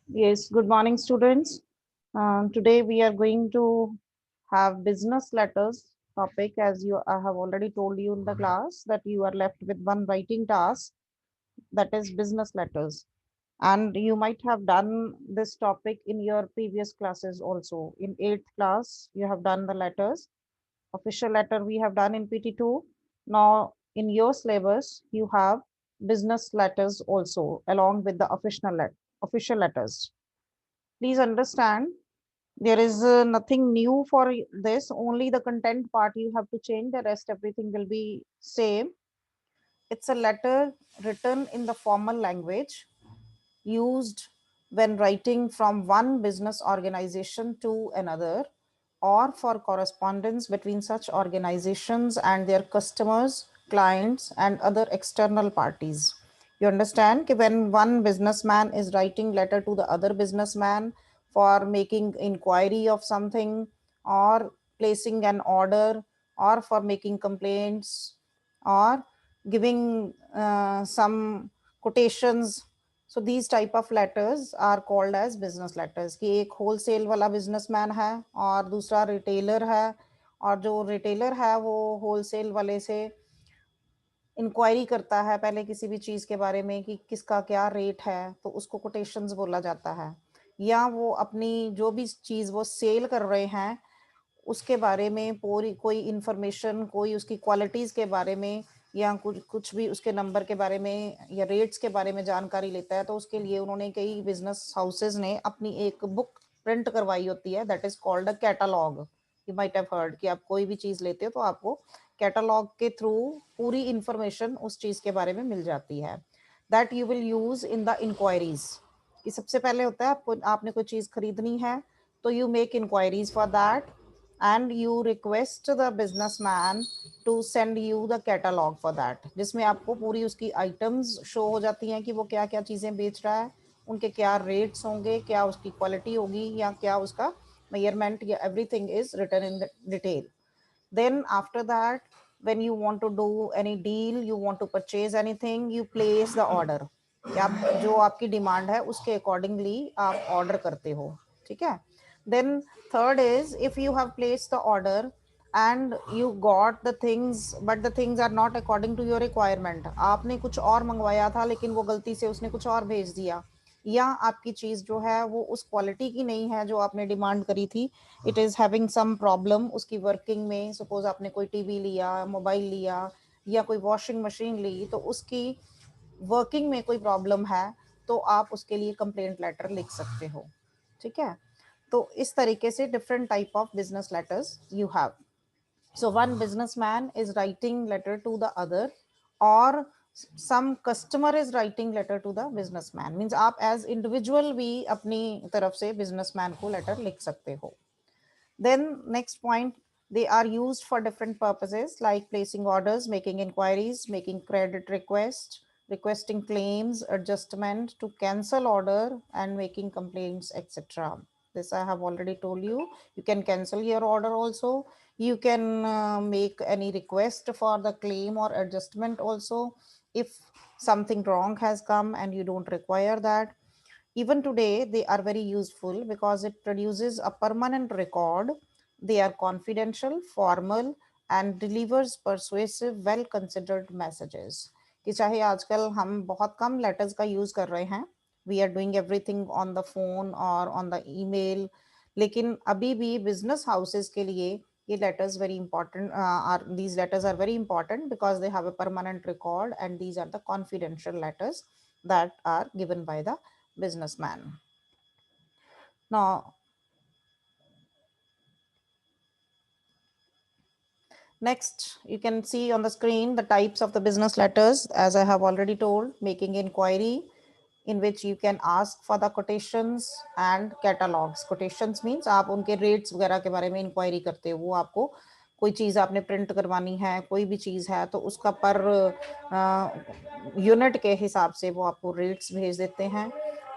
Yes, good morning, students. Today we are going to have business letters topic. As I have already told you in the class that you are left with one writing task, that is business letters. And you might have done this topic in your previous classes also. In 8th class, you have done the letters. Official letter we have done in PT2. Now in your syllabus, you have business letters also along with the official letters. Please understand, there is nothing new for this, only the content part you have to change, the rest everything will be same. It's a letter written in the formal language used when writing from one business organization to another, or for correspondence between such organizations and their customers, clients, and other external parties. You understand that when one businessman is writing letter to the other businessman for making inquiry of something, or placing an order, or for making complaints, or giving some quotations, so these type of letters are called as business letters. कि एक wholesale वाला businessman है और दूसरा retailer है, और जो retailer है वो होलसेल वाले से इंक्वायरी करता है पहले किसी भी चीज़ के बारे में कि किसका क्या रेट है, तो उसको कोटेशंस बोला जाता है। या वो अपनी जो भी चीज़ वो सेल कर रहे हैं उसके बारे में पूरी कोई इंफॉर्मेशन, कोई उसकी क्वालिटीज़ के बारे में, या कुछ भी उसके नंबर के बारे में या रेट्स के बारे में जानकारी लेता है, तो उसके लिए उन्होंने कई बिजनेस हाउसेज ने अपनी एक बुक प्रिंट करवाई होती है, that is called a catalogue. You might have heard कि आप कोई भी चीज़ लेते हो तो आपको कैटलॉग के थ्रू पूरी इंफॉर्मेशन उस चीज़ के बारे में मिल जाती है। That you will use in the enquiries. कि सबसे पहले होता है आपको, आपने कोई चीज़ खरीदनी है तो you make enquiries for that and you request the businessman to send you the catalog for that, जिसमें आपको पूरी उसकी आइटम्स शो हो जाती हैं कि वो क्या क्या चीज़ें बेच रहा है, उनके क्या रेट्स होंगे, क्या उसकी क्वालिटी होगी, या क्या उसका मेजरमेंट, या everything is written in detail. Then after that, when you want to do any deal, you want to purchase anything, you place the order. आप जो आपकी डिमांड है उसके अकॉर्डिंगली आप ऑर्डर करते हो, ठीक है. Then third is, if you have placed the order and you got the things but the things are not according to your requirement, आपने कुछ और मंगवाया था लेकिन वो गलती से उसने कुछ और भेज दिया, या आपकी चीज जो है वो उस क्वालिटी की नहीं है जो आपने डिमांड करी थी, it is having some problem उसकी वर्किंग में, सपोज आपने कोई टीवी लिया, मोबाइल लिया, या कोई वॉशिंग मशीन ली, तो उसकी वर्किंग में कोई प्रॉब्लम है, तो आप उसके लिए कंप्लेंट लेटर लिख सकते हो, ठीक है. तो इस तरीके से different type of business letters you have. So one businessman is writing letter to the other, or some customer is writing letter to the businessman, means आप as individual भी अपनी तरफ से businessman को letter लिख सकते हो. Then next point, they are used for different purposes like placing orders, making inquiries, making credit requests, requesting claims, adjustment, to cancel order, and making complaints, etc. This I have already told you. You can cancel your order also. You can make any request for the claim or adjustment also if something wrong has come and you don't require that. Even today, they are very useful because it produces a permanent record. They are confidential, formal, and delivers persuasive, well-considered messages. कि चाहे आजकल हम बहुत कम letters का use कर रहे हैं, we are doing everything on the phone और ऑन द ईमेल, लेकिन अभी भी बिजनेस हाउसेस के लिए ये letters very important, are these letters are very important because they have a permanent record, and these are the confidential letters that are given by the businessman. Now, next, you can see on the screen the types of the business letters. As I have already told, making inquiry, in which you can ask for the quotations and catalogs. Quotations means आप उनके rates वगैरह के बारे में inquiry करते हो, वो आपको कोई चीज़ आपने प्रिंट करवानी है, कोई भी चीज़ है, तो उसका पर यूनिट के हिसाब से वो आपको रेट्स भेज देते हैं,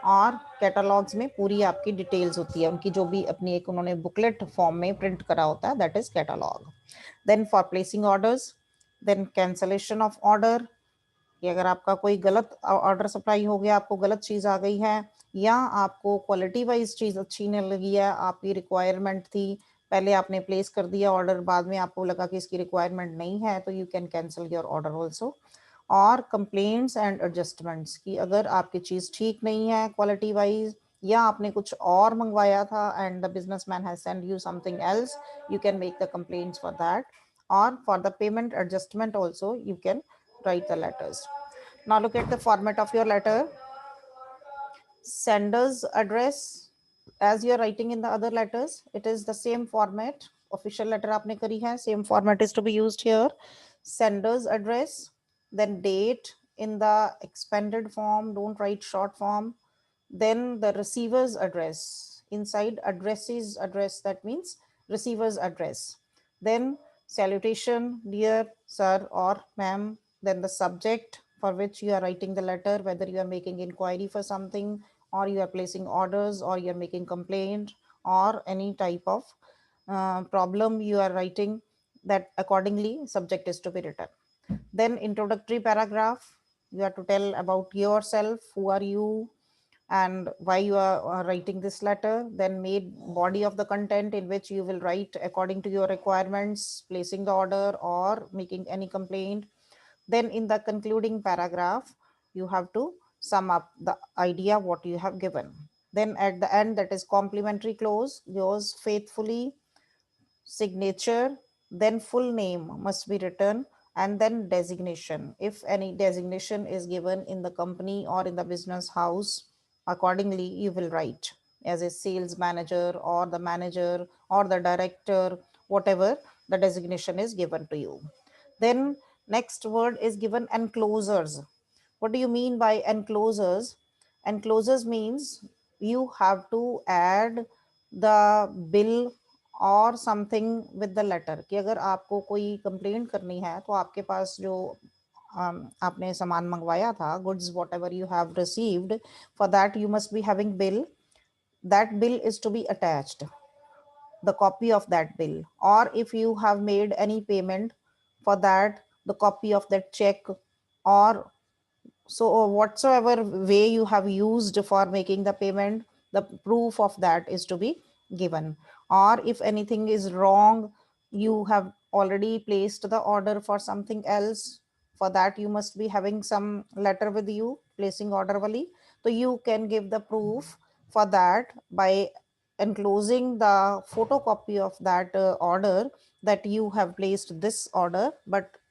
और कैटलॉग्स में पूरी आपकी डिटेल्स होती है, उनकी जो भी अपनी एक उन्होंने बुकलेट फॉर्म में प्रिंट करा होता है, that is catalogue. Then for placing orders, then cancellation of order, कि अगर आपका कोई गलत ऑर्डर सप्लाई हो गया, आपको गलत चीज़ आ गई है, या आपको क्वालिटी वाइज चीज़ अच्छी नहीं लगी है, आपकी रिक्वायरमेंट थी, पहले आपने प्लेस कर दिया ऑर्डर, बाद में आपको लगा कि इसकी रिक्वायरमेंट नहीं है, तो you can cancel your order also. और कंप्लेंट्स एंड एडजस्टमेंट्स, कि अगर आपकी चीज़ ठीक नहीं है क्वालिटी वाइज, या आपने कुछ और मंगवाया था and the businessman has send you something else, you can make the complaints for that. Or for the payment adjustment also, you can write the letters. Now look at the format of your letter. Sender's address, as you are writing in the other letters, it is the same format. Official letter आपने करी है, same format is to be used here. Sender's address, then date in the expanded form, don't write short form. Then the receiver's address, inside addresses address, that means receiver's address. Then salutation, dear sir or ma'am. Then the subject for which you are writing the letter, whether you are making inquiry for something, or you are placing orders, or you are making complaint, or any type of problem you are writing, that accordingly subject is to be written. Then introductory paragraph, you have to tell about yourself, who are you, and why you are writing this letter. Then made body of the content, in which you will write according to your requirements, placing the order or making any complaint. Then in the concluding paragraph, you have to sum up the idea what you have given. Then at the end, that is complimentary close, yours faithfully, signature, then full name must be written, and then designation. If any designation is given in the company or in the business house, accordingly you will write as a sales manager or the manager or the director, whatever the designation is given to you. Then next word is given enclosures. What do you mean by enclosures? Enclosures means you have to add the bill और something with the letter, कि अगर आपको कोई complaint करनी है तो आपके पास जो आपने सामान मंगवाया था, goods what ever you have received, for that you must be having bill. That bill is to be attached, the copy of that bill. Or if you have made any payment, for that the copy of that check, or so whatsoever way you have used for making the payment, the proof of that is to be given. Or if anything is wrong, you have already placed the order for something else, for that you must be having some letter with you, placing order wali, so you can give the proof for that by enclosing the photocopy of that order, that you have placed this order, but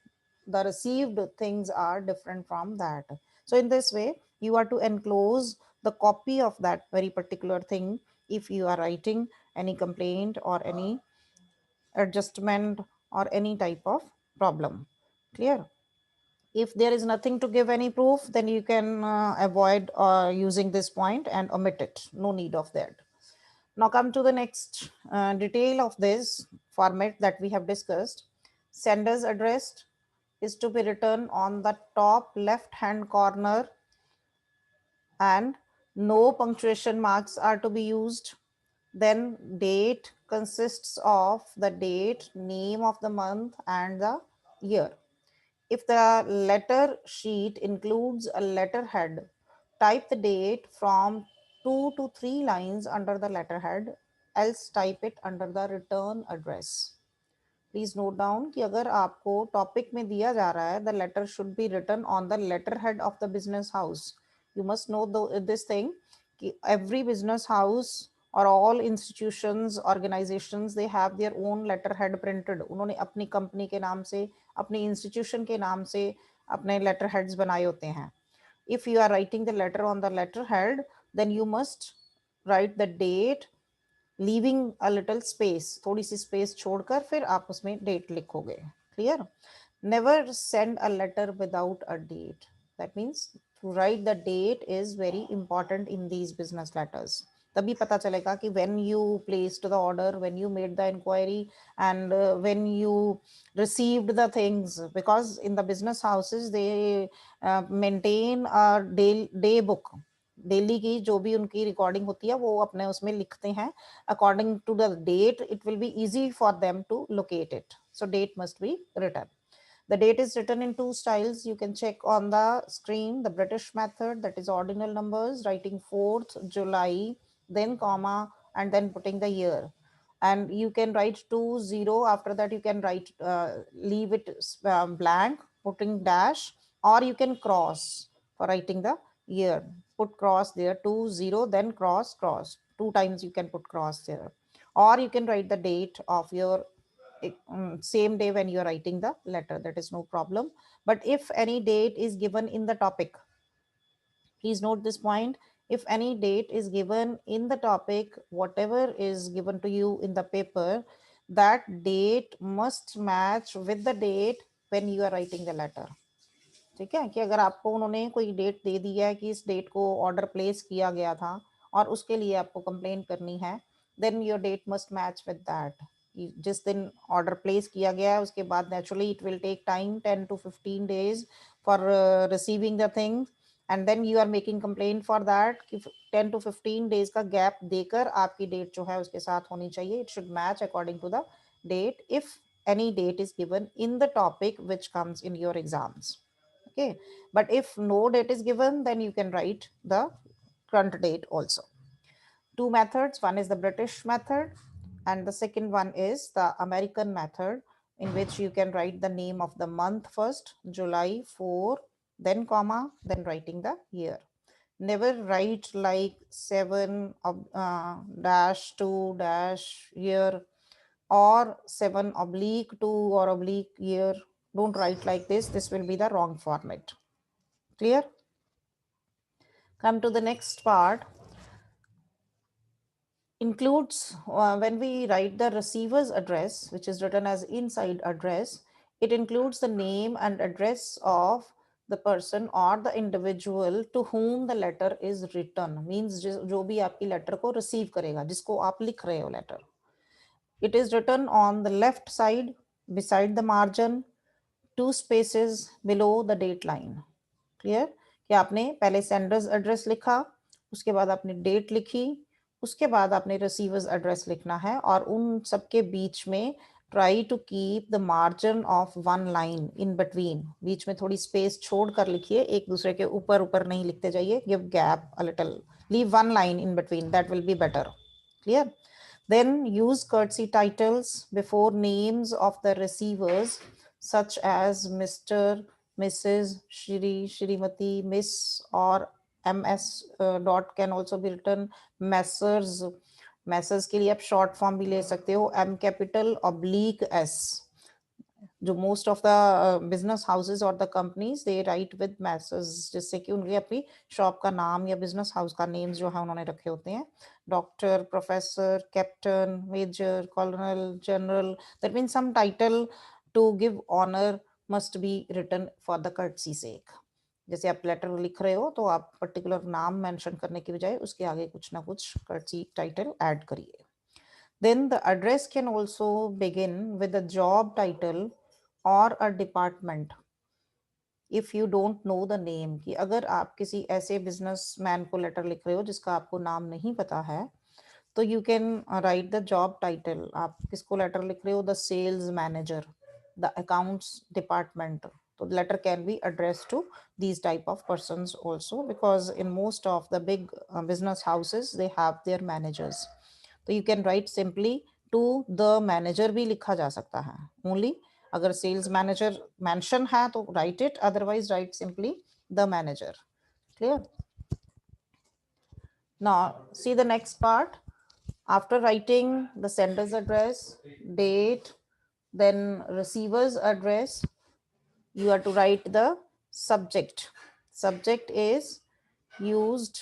the received things are different from that. So in this way, you are to enclose the copy of that very particular thing if you are writing any complaint or any adjustment or any type of problem. Clear? If there is nothing to give any proof, then you can avoid using this point and omit it. No need of that. Now come to the next detail of this format that we have discussed. Sender's address is to be written on the top left hand corner, and no punctuation marks are to be used. Then date consists of the date, name of the month, and the year. If the letter sheet includes a letterhead, type the date from 2 to 3 lines under the letterhead, else type it under the return address. Please note down कि अगर आपको topic में दिया जा रहा है, the letter should be written on the letter head of the business house. You must know this thing कि every business house और all institutions, organisations, they have their own letter head printed. उन्होंने अपनी company के नाम से, अपनी institution के नाम से अपने लेटर हेड्स बनाए होते हैं. If you are writing the letter on the letter head, then you must write the date, leaving a little space, थोड़ी सी स्पेस छोड़कर फिर आप उसमें डेट लिखोगे. Clear? Never send a letter without a date. That means to write the date is very important in these business letters. तभी पता चलेगा कि when you placed the order, when you made the inquiry, and when you received the things, because in the business houses they maintain a day book. Daily की जो भी उनकी recording होती है वो अपने उसमें लिखते हैं. According to the date, it will be easy for them to locate it. So date must be written. The date is written in two styles. You can check on the screen. The British method, that is ordinal numbers, writing 4th July, then comma, and then putting the year. And you can write 20. After that, you can write, leave it blank, putting dash, or you can cross for writing the year. Put cross there, 20, then cross, cross. 2 times you can put cross there. Or you can write the date of your same day when you're writing the letter. That is no problem. But if any date is given in the topic, please note this point. If any date is given in the topic, whatever is given to you in the paper, that date must match with the date when you are writing the letter. ठीक है, कि अगर आपको उन्होंने कोई date दे दी है कि इस डेट को ऑर्डर प्लेस किया गया था और उसके लिए आपको कंप्लेन करनी है, then your date must match with that. जिस दिन ऑर्डर प्लेस किया गया है उसके बाद naturally it will take time 10 to 15 days for receiving the thing, and then you are making complain for that कि 10 to 15 days का गैप देकर आपकी डेट जो है उसके साथ होनी चाहिए. It should match according to the date if any date is given in the topic which comes in your exams. Okay, but if no date is given, then you can write the current date also. Two methods, one is the British method and the second one is the American method, in which you can write the name of the month first, July 4, then comma, then writing the year. Never write like 7 dash 2 dash year or 7/2 or oblique year. Don't write like this. This will be the wrong format. Clear? Come to the next part. Includes when we write the receiver's address, which is written as inside address, it includes the name and address of the person or the individual to whom the letter is written. Means जो भी आपकी letter को receive करेगा, जिसको आप लिख रहे हो letter. It is written on the left side beside the margin, 2 spaces below the date line. Clear? कि आपने पहले सेंडर्स एड्रेस लिखा, उसके बाद आपने डेट लिखी, उसके बाद आपने रिसीवर्स एड्रेस लिखना है, और उन सबके बीच में try to keep the margin of 1 line in between. बीच में थोड़ी स्पेस छोड़कर लिखिए, एक दूसरे के ऊपर ऊपर नहीं लिखते जाइए. Give gap a little, leave 1 line in between, that will be better. Clear? Then use courtesy titles before names of the receivers, such as Mr., Mrs., Shri, Shrimati, Miss, or MS. Dot can also be written Messrs. Messrs के लिए आप short form भी ले सकते हो, M capital oblique S. जो most of the business houses और the companies they write with message, जिससे कि उनकी अपनी शॉप का नाम या बिजनेस हाउस का नेम्स जो है उन्होंने रखे होते हैं. Doctor, professor, captain, major, colonel, general, that means some title to give honour must be written for the courtesy sake. जैसे आप लेटर लिख रहे हो तो आप पर्टिकुलर नाम मेंशन करने की बजाय उसके आगे कुछ ना कुछ कर्टसी टाइटल ऐड करिए. Then the address can also begin with a job title or a department if you don't know the name. कि अगर आप किसी ऐसे बिजनेसमैन को लेटर लिख रहे हो जिसका आपको नाम नहीं पता है, तो you can write the job title. आप किसको लेटर लिख रहे हो? The sales manager, the accounts department. So the letter can be addressed to these type of persons also, because in most of the big business houses they have their managers. तो you can write simply to the manager भी लिखा जा सकता है. Only अगर sales manager mention है तो right it, otherwise right simply the manager. Clear? Now see the next part. After writing the sender's address, date, then receiver's address, you are to write the subject. Subject is used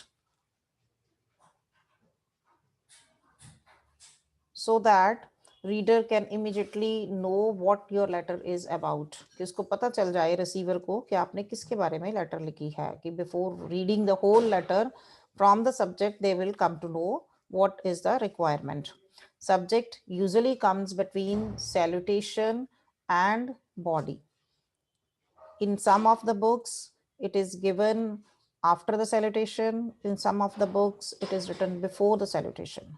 so that reader can immediately know what your letter is about. कि उसको पता चल जाए receiver को कि आपने किसके बारे में लेटर लिखी है. कि before reading the whole letter, from the subject they will come to know what is the requirement. Subject usually comes between salutation and body. In some of the books it is given after the salutation, in some of the books it is written before the salutation,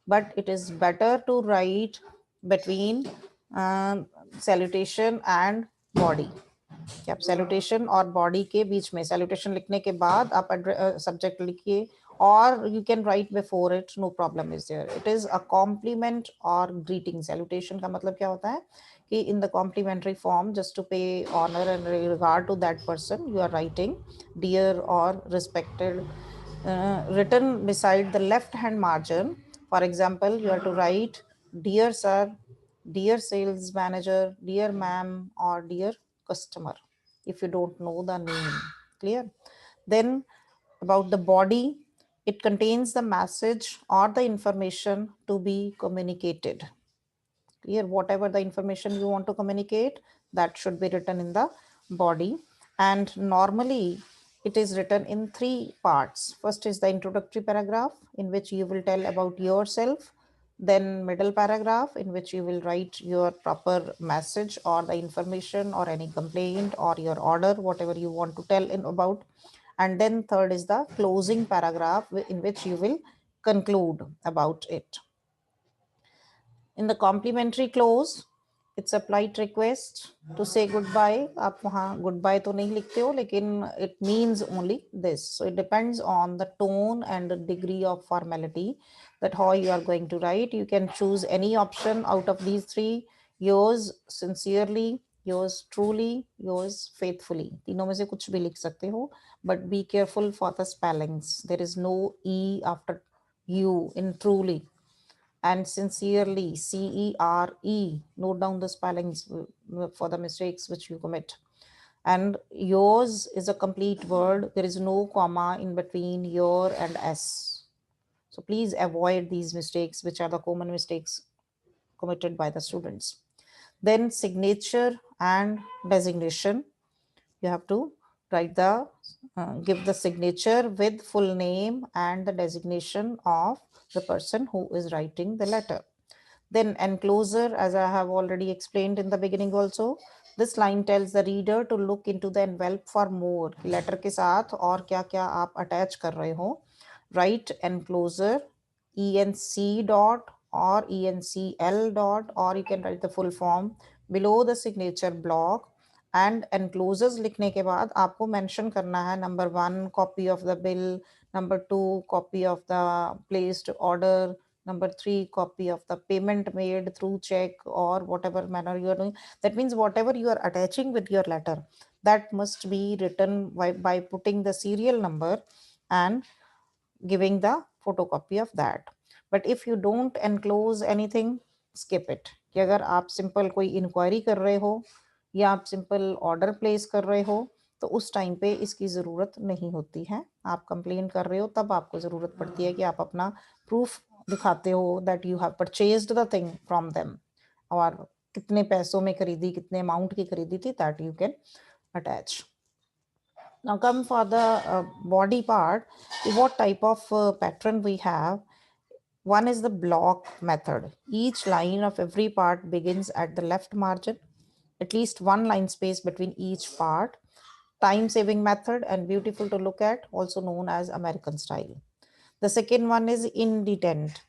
but it is better to write between salutation and body, कि आप salutation और body के बीच में, salutation लिखने के बाद आप subject लिखिए, और you can write before it, no problem is there. It is a compliment or greeting. Salutation का मतलब क्या होता है कि in the complimentary form, just to pay honor and regard to that person, you are writing dear or respected, written beside the left hand margin. For example, you are to write dear sir, dear sales manager, dear ma'am, or dear customer if you don't know the name. Clear? Then about the body, it contains the message or the information to be communicated. Clear? Whatever the information you want to communicate, that should be written in the body. And normally it is written in three parts. First is the introductory paragraph, in which you will tell about yourself. Then middle paragraph, in which you will write your proper message or the information or any complaint or your order, whatever you want to tell in about. And then third is the closing paragraph, in which you will conclude about it. In the complimentary clause, it's a polite request to say goodbye. आप वहाँ goodbye तो नहीं लिखते हो, लेकिन it means only this. So it depends on the tone and the degree of formality that how you are going to write. You can choose any option out of these three. Yours sincerely, yours truly, yours faithfully. तीनों में से कुछ भी लिख सकते हो, but be careful for the spellings. There is no e after you in truly. And sincerely, CERE. Note down the spellings for the mistakes which you commit. And yours is a complete word. There is no comma in between your and s. So please avoid these mistakes, which are the common mistakes committed by the students. Then signature and designation. You have to write the give the signature with full name and the designation of the person who is writing the letter. Then enclosure, as I have already explained in the beginning also, this line tells the reader to look into the envelope for more. Letter के साथ और क्या क्या आप attach कर रहे हो. Write enclosure, ENC dot or ENCL dot, or you can write the full form below the signature block. And enclosures लिखने के बाद आपको mention करना है number 1 copy of the bill, number 2 copy of the placed order, number 3 copy of the payment made through check or whatever manner you are doing. That means whatever you are attaching with your letter, that must be written by putting the serial number and giving the photocopy of that. But if you don't enclose anything, skip it. कि अगर आप simple कोई inquiry कर रहे हो या आप simple order place कर रहे हो, तो उस टाइम पे इसकी ज़रूरत नहीं होती है. आप कंप्लेन कर रहे हो तब आपको ज़रूरत पड़ती है कि आप अपना प्रूफ दिखाते हो that you have purchased the thing from them, और कितने पैसों में खरीदी, कितने अमाउंट की खरीदी थी, that you can attach. Now come for the body part. What type of pattern we have? One is the block method. Each line of every part begins at the left margin, at least one line space between each part. Time saving method and beautiful to look at, also known as American style. The second one is indented.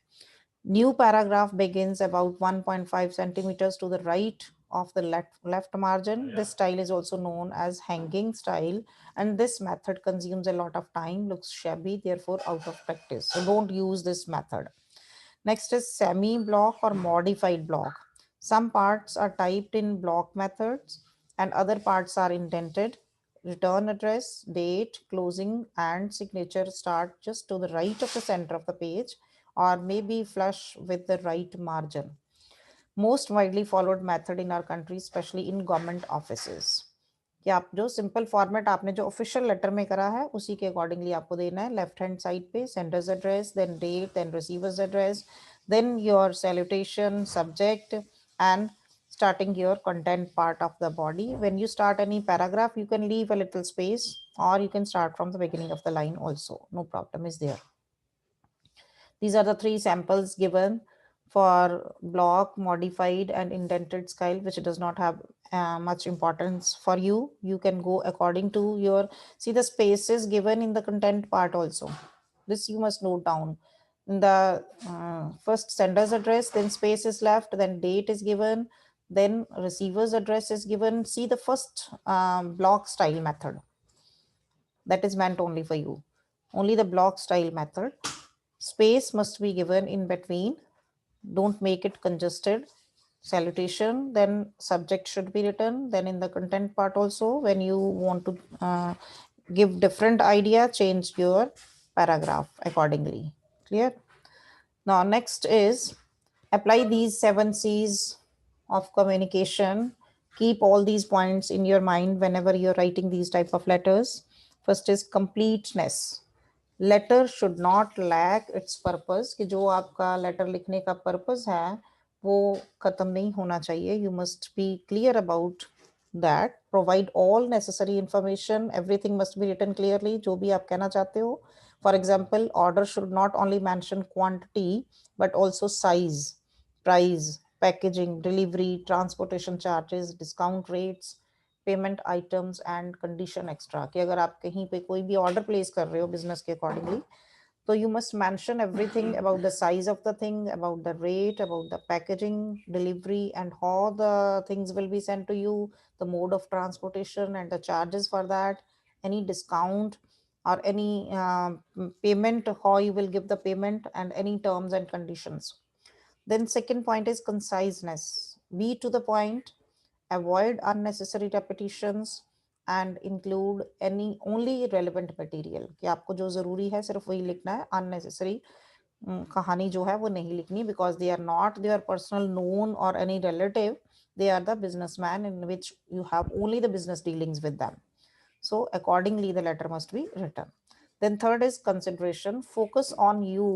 New paragraph begins about 1.5 centimeters to the right of the left margin. This style is also known as hanging style, and this method consumes a lot of time, looks shabby, therefore out of practice. So don't use this method. Next is semi-block or modified block. Some parts are typed in block methods and other parts are indented. Return address, date, closing, and signature start just to the right of the center of the page or maybe flush with the right margin. Most widely followed method in our country, especially in government offices. कि आप जो simple format आपने जो official letter में करा है उसी के अकॉर्डिंगली आपको देना है. लेफ्ट हैंड साइड पे sender's address, then date, then receiver's address, then your salutation, subject, and starting your content part of the body. When you start any paragraph, you can leave a little space or you can start from the beginning of the line also. No problem is there. These are the three samples given for block, modified, and indented style, which does not have much importance for you. You can go according to your, see the spaces given in the content part also. This you must note down. In the first sender's address, then space is left, then date is given, Then receiver's address is given. See the first block style method. That is meant only for you. Only the block style method. Space must be given in between. Don't make it congested. Salutation, then subject should be written. Then in the content part also, when you want to give different idea, change your paragraph accordingly. Clear? Now next is apply these 7 C's of communication. Keep all these points in your mind whenever you're writing these type of letters. First is completeness. Letter should not lack its purpose, कि जो आपका letter लिखने का purpose है वो खत्म नहीं होना चाहिए. You must be clear about that. Provide all necessary information. Everything must be written clearly, जो भी आप कहना चाहते हो. For example, order should not only mention quantity but also size, price, packaging, delivery, transportation charges, discount rates, payment items and condition extra. कि अगर आप कहीं पे कोई भी ऑर्डर प्लेस कर रहे हो बिजनेस के अकॉर्डिंगली, तो you must mention everything about the size of the thing, about the rate, about the packaging, delivery and how the things will be sent to you, the mode of transportation and the charges for that, any discount or any payment, how you will give the payment, and any terms and conditions. Then second point is conciseness. Be to the point. Avoid unnecessary repetitions and include any only relevant material. कि आपको जो जरूरी है सिर्फ वही लिखना है. unnecessary कहानी जो है वो नहीं लिखनी, because they are not their personal known or any relative. They are the businessman in which you have only the business dealings with them. So accordingly the letter must be written. Then third is consideration. Focus on you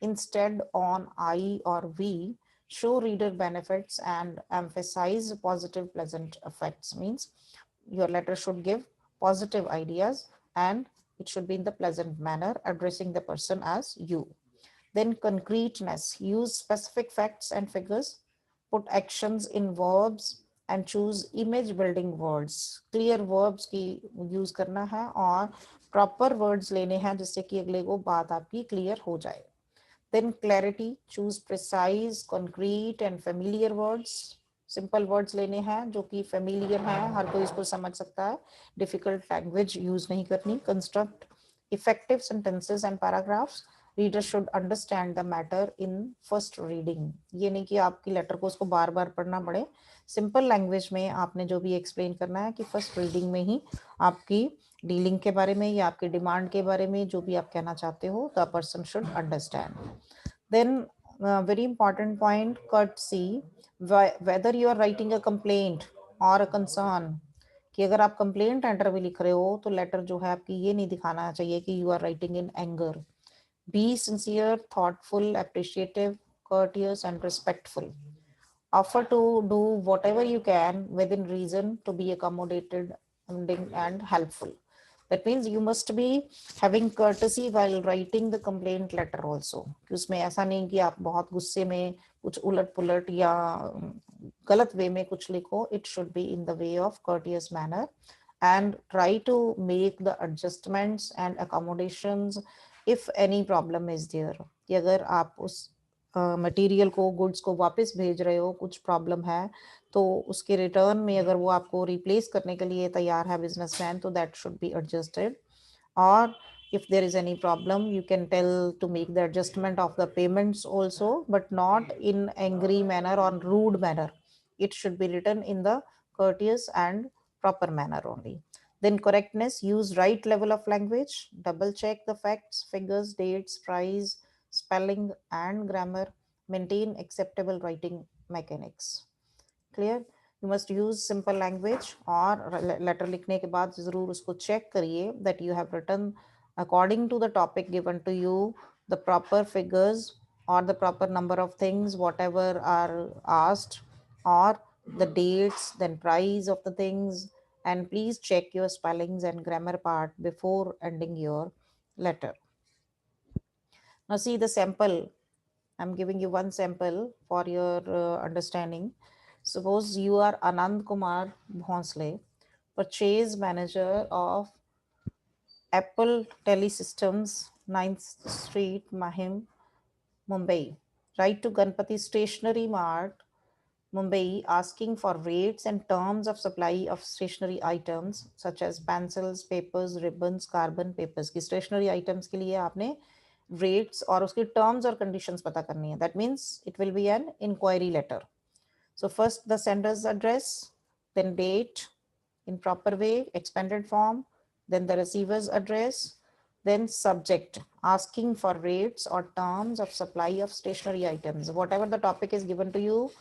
instead on I or we. Show reader benefits and emphasize positive pleasant effects. Means your letter should give positive ideas and it should be in the pleasant manner, addressing the person as you. Then concreteness. Use specific facts and figures. Put actions in verbs and choose image building words. Clear verbs की use करना है और proper words लेने हैं जिससे कि अगले को बात आपकी clear हो जाए. Then clarity. Choose precise, concrete and familiar words. Simple words लेने हैं जो कि familiar हैं, हर कोई इसको समझ सकता है. Difficult language use नहीं करनी. Construct effective sentences and paragraphs. Reader should understand the matter in first reading. ये नहीं कि आपकी लेटर को उसको बार बार पढ़ना पड़े. सिंपल लैंग्वेज में आपने जो भी एक्सप्लेन करना है कि फर्स्ट रीडिंग में ही आपकी डीलिंग के बारे में या आपके डिमांड के बारे में जो भी आप कहना चाहते हो, the person should understand. Then very important point, courtesy. whether you are writing a complaint or a concern, कि अगर आप कंप्लेंट एंटर भी लिख रहे हो तो लेटर जो है आपकी ये नहीं दिखाना चाहिए कि you are writing in anger. Be sincere, thoughtful, appreciative, courteous and respectful. Offer to do whatever you can within reason to be accommodated and helpful. That means you must be having courtesy while writing the complaint letter also. कि उसमें ऐसा नहीं कि आप बहुत गुस्से में कुछ उलट पुलट या गलत वे में कुछ लिखो. It should be in the way of courteous manner and try to make the adjustments and accommodations if any problem is there. कि अगर आप उस मटेरियल को, गुड्स को वापस भेज रहे हो, कुछ प्रॉब्लम है तो उसके रिटर्न में अगर वो आपको रिप्लेस करने के लिए तैयार है बिजनेसमैन, तो दैट शुड बी एडजस्टेड. और if there is any problem you can tell to make the adjustment of the payments also, but not in angry manner or rude manner. It should be written in the courteous and proper manner only. Then correctness. Use right level of language. Double check the facts, figures, dates, price, spelling and grammar. Maintain acceptable writing mechanics. Clear? You must use simple language. और letter लिखने के बाद जरूर उसको check करिए that you have written according to the topic given to you, the proper figures or the proper number of things whatever are asked, or the dates, then price of the things, and please check your spellings and grammar part before ending your letter. Now see the sample. I'm giving you one sample for your understanding. Suppose you are Anand Kumar Bhonsle, purchase manager of Apple Telesystems, 9th Street, Mahim, Mumbai. Write to Ganpati Stationery Mart, Mumbai asking for rates and terms of supply of stationery items such as pencils, papers, ribbons, carbon papers. की stationery items के लिए आपने rates और उसके terms और conditions पता करनी है. That means it will be an inquiry letter. So first the sender's address, then date in proper way, expanded form, then the receiver's address, then subject asking for rates or terms of supply of stationery items. Whatever the topic is given to you,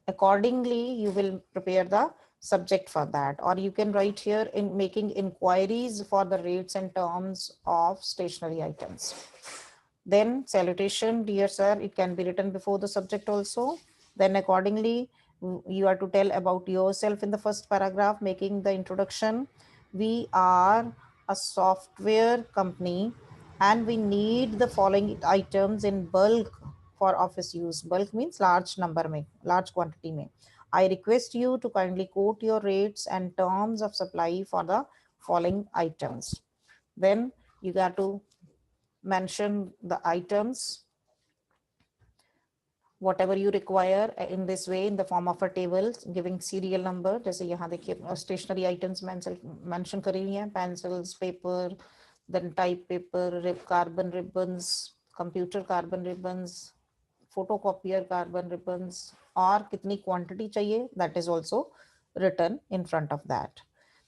accordingly you will prepare the subject for that, or you can write here in making inquiries for the rates and terms of stationery items. Then salutation, dear sir, it can be written before the subject also. Then accordingly you are to tell about yourself in the first paragraph, making the introduction. We are a software company and we need the following items in bulk for office use. Bulk means large number mein, large quantity mein. I request you to kindly quote your rates and terms of supply for the following items. Then you got to mention the items whatever you require in this way in the form of a table giving serial number. जैसे यहाँ देखिए stationery items mention करी हुई हैं, pencils, paper, then type paper, carbon ribbons, computer carbon ribbons, photocopier carbon ribbons, और कितनी quantity चाहिए, that is also written in front of that.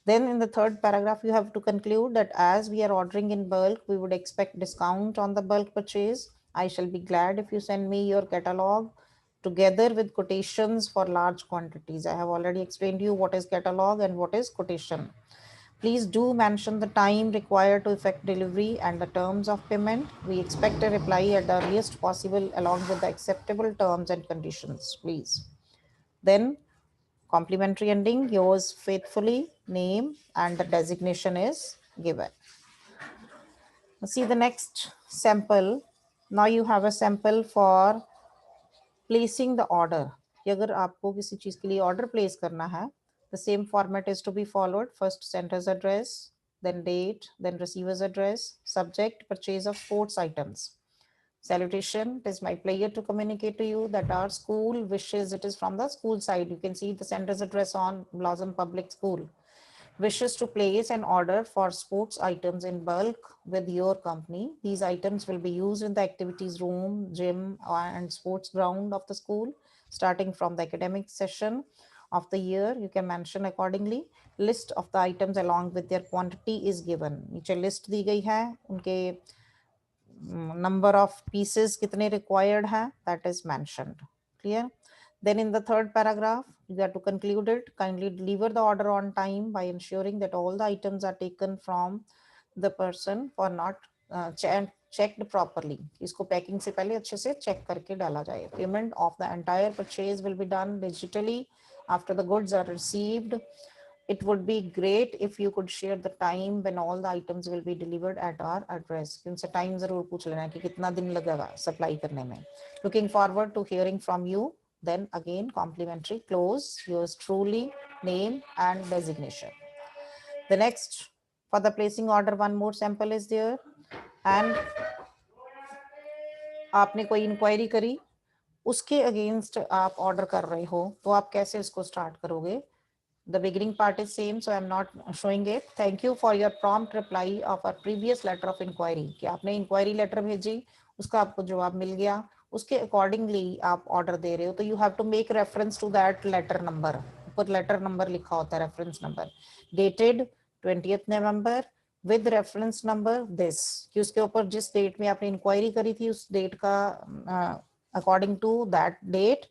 Then in the third paragraph, you have to conclude that as we are ordering in bulk, we would expect discount on the bulk purchase. I shall be glad if you send me your catalog together with quotations for large quantities. I have already explained to you what is catalog and what is quotation. Please do mention the time required to effect delivery and the terms of payment. We expect a reply at the earliest possible along with the acceptable terms and conditions, please. Then complimentary ending, yours faithfully, name, and the designation is given. See the next sample. Now you have a sample for placing the order. कि अगर आपको किसी चीज के लिए order place करना है, the same format is to be followed. First sender's address, then date, then receiver's address, subject, purchase of sports items. Salutation, it is my pleasure to communicate to you that our school wishes, it is from the school side. You can see the sender's address on Blossom Public School. Wishes to place an order for sports items in bulk with your company. These items will be used in the activities room, gym, and sports ground of the school, starting from the academic session of the year. You can mention accordingly. List of the items along with their quantity is given. नीचे list दी गई है, उनके number of pieces kitne required hai, that is mentioned. Clear? Then in the third paragraph, you have to conclude it. Kindly deliver the order on time by ensuring that all the items are taken from the person for not checked properly. इसको packing से पहले अच्छे से check करके डाला जाए. Payment of the entire purchase will be done digitally after the goods are received. It would be great if you could share the time when all the items will be delivered at our address. उनसे time जरूर पूछ लेना कि कितना दिन लगेगा supply करने में. Looking forward to hearing from you. Then again complimentary close, yours truly, name and designation. The next, for the placing order, one more sample is there. And आपने कोई इंक्वायरी करी, उसके अगेंस्ट आप ऑर्डर कर रहे हो, तो आप कैसे इसको स्टार्ट करोगे? The beginning part is same, so I'm not showing it. Thank you for your prompt reply of our previous letter of inquiry. कि आपने inquiry letter भेजी, उसका आपको जवाब मिल गया, उसके accordingly आप order दे रहे हो, तो you have to make reference to that letter number. ऊपर letter number लिखा होता है, reference number. Dated 20th November with reference number this. कि उसके ऊपर जिस date में आपने inquiry करी थी, उस date का according to that date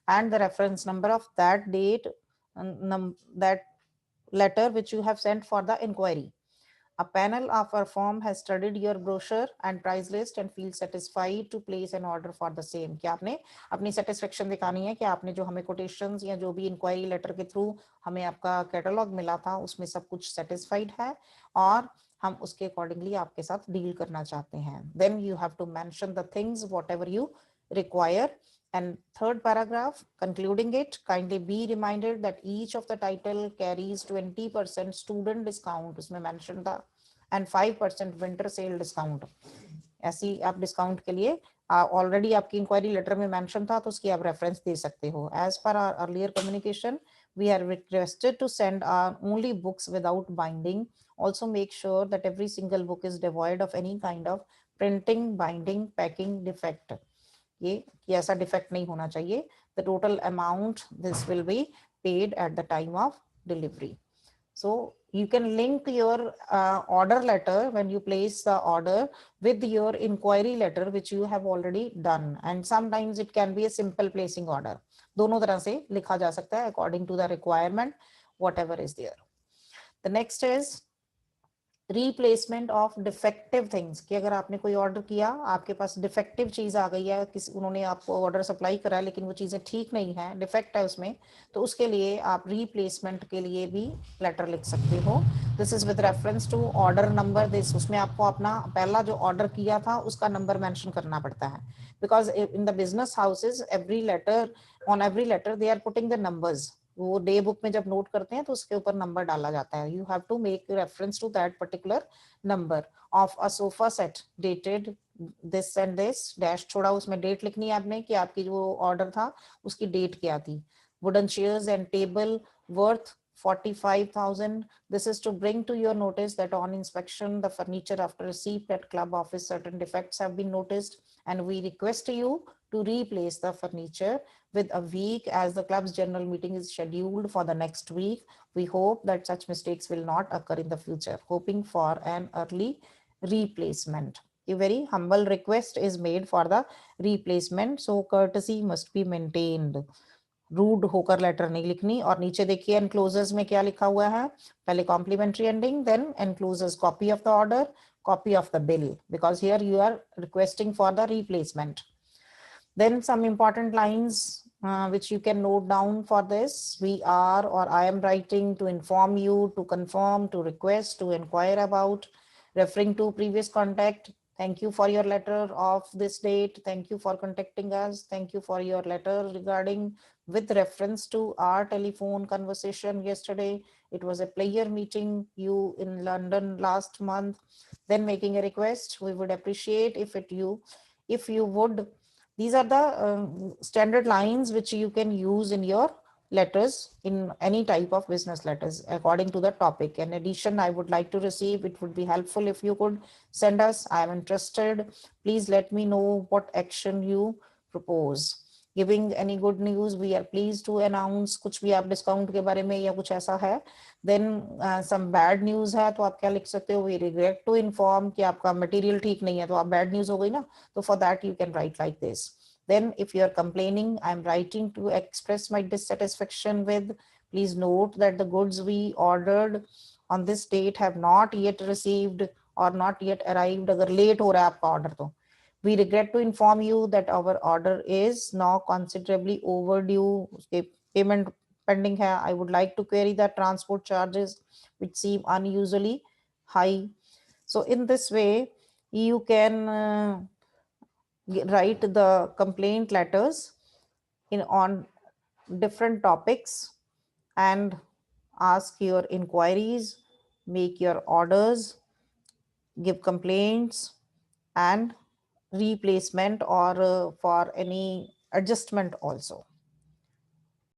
and the reference number of that date, that letter which you have sent for the inquiry. A panel of our firm has studied your brochure and price list and feels satisfied to place an order for the same. कि आपने अपनी satisfaction दिखानी है कि आपने जो हमें quotations या जो भी inquiry letter के through हमें आपका catalog मिला था, उसमें सब कुछ satisfied है और हम उसके accordingly आपके साथ deal करना चाहते हैं. Then you have to mention the things whatever you require. And third paragraph, concluding it, kindly be reminded that each of the title carries 20% student discount. उसमें mention था and 5% winter sale discount. ऐसी आप discount के लिए already आपकी inquiry letter में mention था, तो उसकी आप रेफरेंस दे सकते हो. As per our earlier communication, we are requested to send our only books without binding. Also make sure that every single book is devoid of any kind of printing, binding, packing defect. ये ऐसा defect नहीं होना चाहिए. The total amount this will be paid at the time of delivery. So you can link your order letter when you place the order with your inquiry letter which you have already done, and sometimes it can be a simple placing order. दोनों तरह से लिखा जा सकता है according to the requirement whatever is there. The next is replacement of defective things, कि अगर आपने कोई ऑर्डर किया, आपके पास डिफेक्टिव चीज आ गई है, किसी उन्होंने आपको ऑर्डर सप्लाई करा लेकिन वो चीजें ठीक नहीं है, डिफेक्ट है उसमें, तो उसके लिए आप रिप्लेसमेंट के लिए भी लेटर लिख सकते हो. This is with reference to order number. This उसमें आपको अपना पहला जो ऑर्डर किया था उसका नंबर मेंशन करना पड़ता है, because in the business houses every letter, on every letter they are putting the numbers. वो डे बुक में जब नोट करते हैं तो उसके ऊपर नंबर डाला जाता है. You have to make reference to that particular number of a sofa set dated this and this dash, थोड़ा उसमें डेट लिखनी है आपने कि आपकी जो ऑर्डर था उसकी डेट क्या थी. Wooden chairs and table worth 45,000. This is to bring to your notice that on inspection the furniture after receipt at club office certain defects have been noticed and we request you to replace the furniture with a week as the club's general meeting is scheduled for the next week. We hope that such mistakes will not occur in the future. Hoping for an early replacement. A very humble request is made for the replacement, so courtesy must be maintained. Rude होकर लेटर नहीं लिखनी. और नीचे देखिए enclosures में क्या लिखा हुआ है, पहले complimentary ending, then enclosures copy of the order, copy of the bill, because here you are requesting for the replacement. Then some important lines which you can note down for this. We are, or I am writing to inform you, to confirm, to request, to inquire about, referring to previous contact. Thank you for your letter of this date. Thank you for contacting us. Thank you for your letter regarding with reference to our telephone conversation yesterday. It was a player meeting you in London last month. Then making a request, we would appreciate if you would. These are the standard lines which you can use in your letters in any type of business letters according to the topic. In addition, I would like to receive, it would be helpful if you could send us, I am interested, please let me know what action you propose. Giving any good news, we are pleased to announce. कुछ भी आप discount के बारे में या कुछ ऐसा है. Then some bad news है, तो आप क्या लिख सकते हो, we regret to inform कि आपका मटेरियल ठीक नहीं है, तो आप bad news हो गई ना, तो for that you can write like this. Then if you are complaining, I am writing to express my dissatisfaction with, please note that the goods we ordered on this date have not yet received or not yet arrived. अगर late हो रहा है आपका order तो we regret to inform you that our order is now considerably overdue. Payment pending hai. I would like to query the transport charges which seem unusually high. So in this way, you can write the complaint letters on different topics and ask your inquiries, make your orders, give complaints and replacement or for any adjustment also.